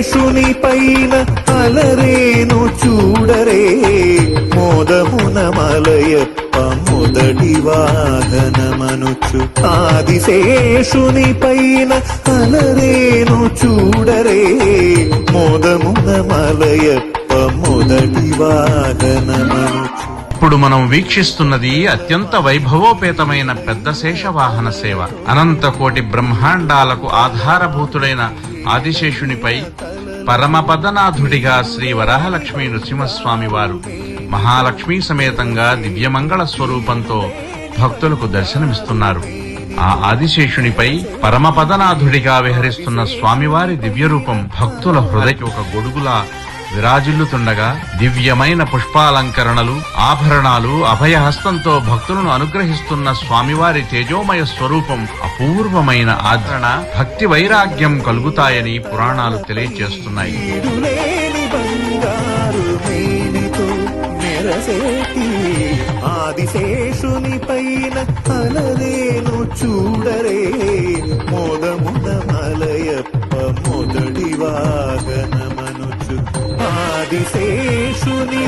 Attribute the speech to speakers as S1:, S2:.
S1: ఆదిశేషుని పైన అలరేను చూడరే మోదమున మలయప్ప మొదటి వాహనమనుచు ఆదిశేషుని పైన అలరేను చూడరే మోదమున మలయప్ప మొదటి వాహనమనుచు.
S2: ఇప్పుడు మనం వీక్షిస్తున్నది అత్యంత వైభవోపేతమైన పెద్ద శేషవాహన సేవ. అనంత కోటి బ్రహ్మాండాలకు ఆధారభూతుడైన ఆదిశేషునిపై పరమపదనాథుడిగా శ్రీ వరాహలక్ష్మీ నృసింహస్వామి వారు మహాలక్ష్మీ సమేతంగా దివ్యమంగళ స్వరూపంతో భక్తులకు దర్శనమిస్తున్నారు. ఆ ఆదిశేషునిపై పరమపదనాథుడిగా విహరిస్తున్న స్వామివారి దివ్యరూపం భక్తుల హృదయకి ఒక గొడుగులా విరాజిల్లుతుండగా దివ్యమైన పుష్పాలంకరణలు, ఆభరణాలు, అభయహస్తంతో భక్తులను అనుగ్రహిస్తున్న స్వామివారి తేజోమయ స్వరూపం అపూర్వమైన ఆదరణ, భక్తి వైరాగ్యం కలుగుతాయని పురాణాలు తెలియజేస్తున్నాయి.
S1: ఆదిశేషుని పైన అలరేను చూడరే మోదమున మలయప్ప మొదటి వాహనమనుచు ఆదిశేషుని